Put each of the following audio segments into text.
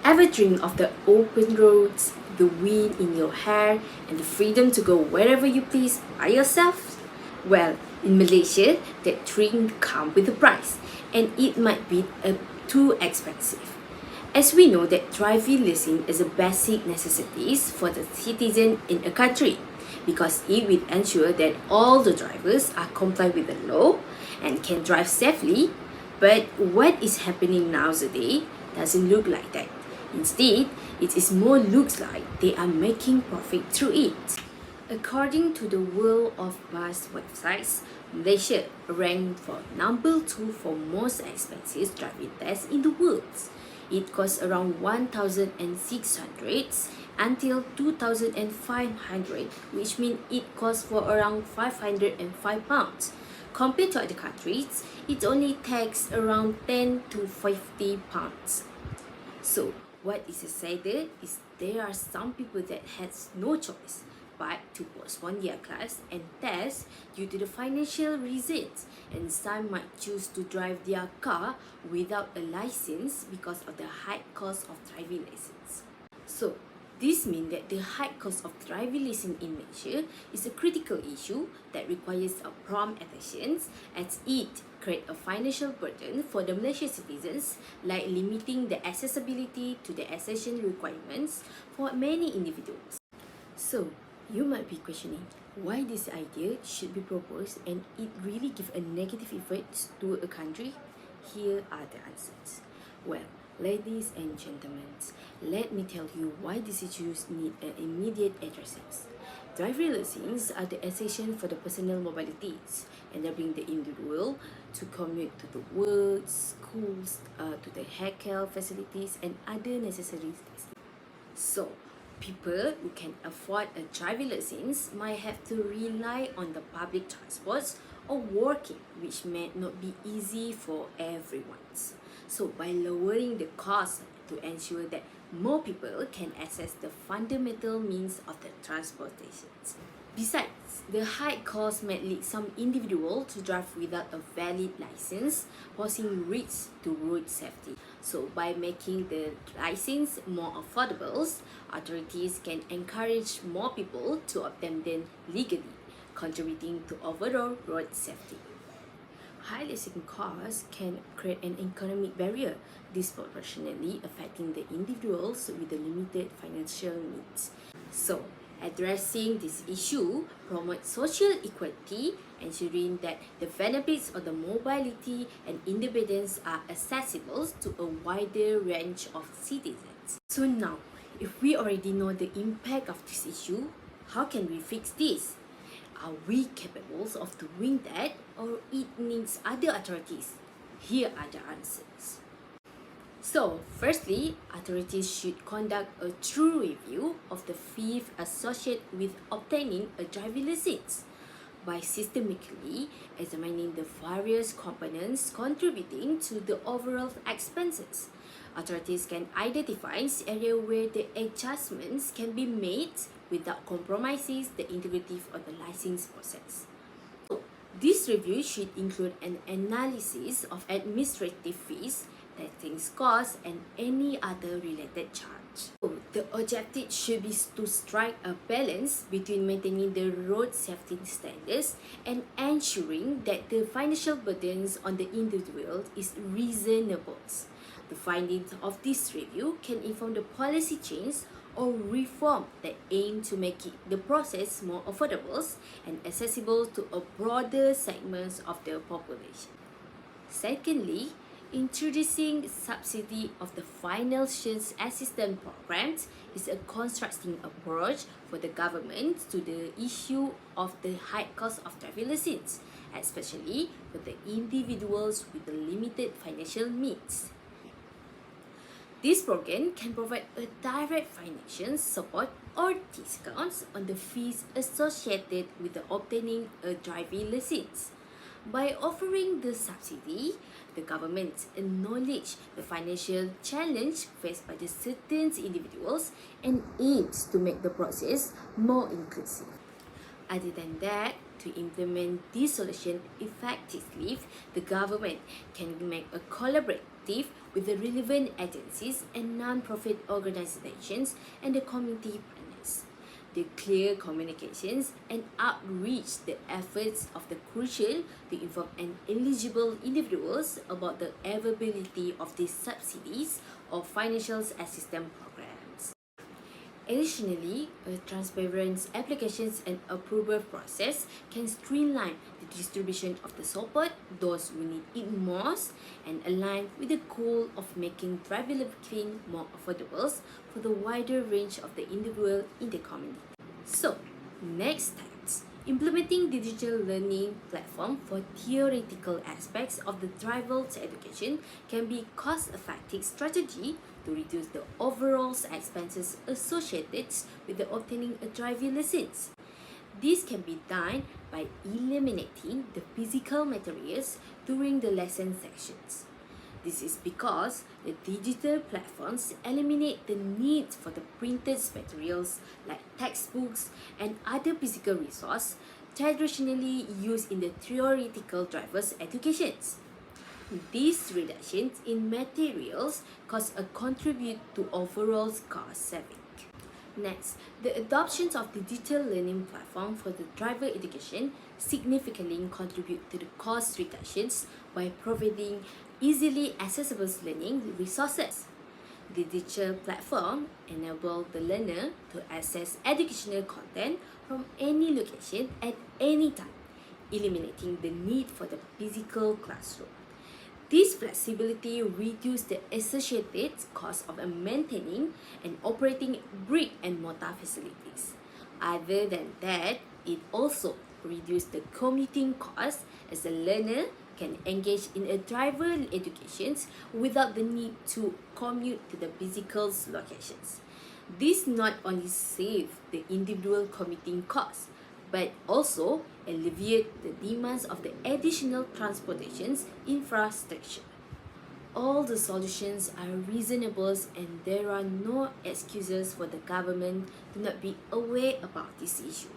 Ever dreamed of the open roads, the wind in your hair, and the freedom to go wherever you please by yourself? Well, in Malaysia, that dream comes with a price, and it might be too expensive. As we know that driving license is a basic necessity for the citizen in a country because it will ensure that all the drivers are compliant with the law and can drive safely. But what is happening nowadays doesn't look like that. Instead, it is more looks like they are making profit through it. According to the World of Bus websites, Malaysia ranked for number 2 for most expensive driving tests in the world. It costs around 1,600 until 2,500, which means it costs for around 505 pounds. Compared to other countries, it only takes around 10 to 50 pounds. So, what is decided is there are some people that has no choice but to postpone their class and test due to the financial reasons, and some might choose to drive their car without a license because of the high cost of driving license. So, this means that the high cost of driving license in Malaysia is a critical issue that requires a prompt attention as it creates a financial burden for the Malaysian citizens, like limiting the accessibility to the essential requirements for many individuals. So, you might be questioning why this idea should be proposed and it really give a negative effect to a country. Here are the answers. Well, ladies and gentlemen, let me tell you why these issues need an immediate addressing. Driving licenses are the essential for the personal mobilities, enabling the individual to commute to the work, schools, to the healthcare facilities and other necessities. So, people who can afford a driving license might have to rely on the public transports or working, which may not be easy for everyone. So, by lowering the cost to ensure that more people can access the fundamental means of the transportation. Besides, the high cost may lead some individual to drive without a valid license, posing risks to road safety. So, by making the license more affordable, authorities can encourage more people to obtain them legally, contributing to overall road safety. High license costs can create an economic barrier, disproportionately affecting the individuals with the limited financial means. So, addressing this issue promotes social equality, ensuring that the benefits of the mobility and independence are accessible to a wider range of citizens. So now, if we already know the impact of this issue, how can we fix this? Are we capable of doing that, or it needs other authorities? Here are the answers. So, firstly, authorities should conduct a true review of the fees associated with obtaining a driving license by systematically examining the various components contributing to the overall expenses. Authorities can identify areas where the adjustments can be made without compromising the integrity of the license process. This review should include an analysis of administrative fees, testing costs, and any other related charge. The objective should be to strike a balance between maintaining the road safety standards and ensuring that the financial burdens on the individual is reasonable. The findings of this review can inform the policy change or reform that aim to make the process more affordable and accessible to a broader segment of the population. Secondly, introducing subsidy of the financial assistance programs is a constructive approach for the government to the issue of the high cost of driving license, especially for the individuals with the limited financial means. This program can provide a direct financial support or discounts on the fees associated with the obtaining a driving license. By offering the subsidy, the government acknowledges the financial challenge faced by the certain individuals and aims to make the process more inclusive. Other than that, to implement this solution effectively, the government can make a collaborate interactive with the relevant agencies and non-profit organizations and the community partners. The clear communications and outreach the efforts of the crucial to inform eligible individuals about the availability of these subsidies or financial assistance programs. Additionally, a transparent applications and approval process can streamline the distribution of the support those who need it most and align with the goal of making traveling more affordable for the wider range of the individual in the community. So, next steps. Implementing digital learning platform for theoretical aspects of the travel education can be cost-effective strategy to reduce the overall expenses associated with the obtaining a driving license. This can be done by eliminating the physical materials during the lesson sections. This is because the digital platforms eliminate the need for the printed materials like textbooks and other physical resources traditionally used in the theoretical driver's educations. These reductions in materials cost contribute to overall cost saving. Next, the adoption of digital learning platform for the driver education significantly contribute to the cost reductions by providing easily accessible learning resources. The digital platform enable the learner to access educational content from any location at any time, eliminating the need for the physical classroom. This flexibility reduces the associated cost of maintaining and operating brick and mortar facilities. Other than that, it also reduces the commuting cost as the learner can engage in a driver education without the need to commute to the physical locations. This not only saves the individual commuting costs, but also alleviate the demands of the additional transportation's infrastructure. All the solutions are reasonable and there are no excuses for the government to not be aware about this issue.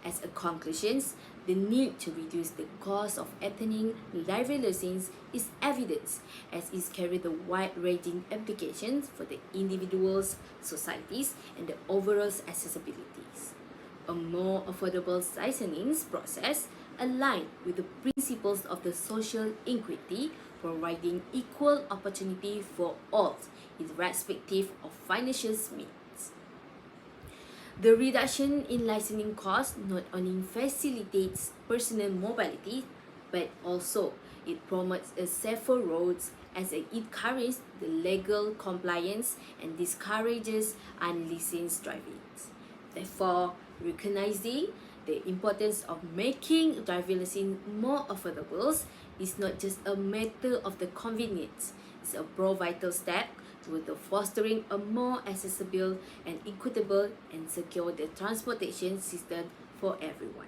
As a conclusion, the need to reduce the cost of obtaining driver license is evident as it carries the wide-ranging implications for the individuals, societies, and the overall accessibilities. A more affordable licensing process aligned with the principles of the social equity, providing equal opportunity for all, irrespective of financial means. The reduction in licensing costs not only facilitates personal mobility, but also it promotes a safer roads as it encourages the legal compliance and discourages unlicensed driving. Therefore, recognizing the importance of making driving license more affordable is not just a matter of the convenience, it's a vital step toward the fostering a more accessible and equitable and secure the transportation system for everyone.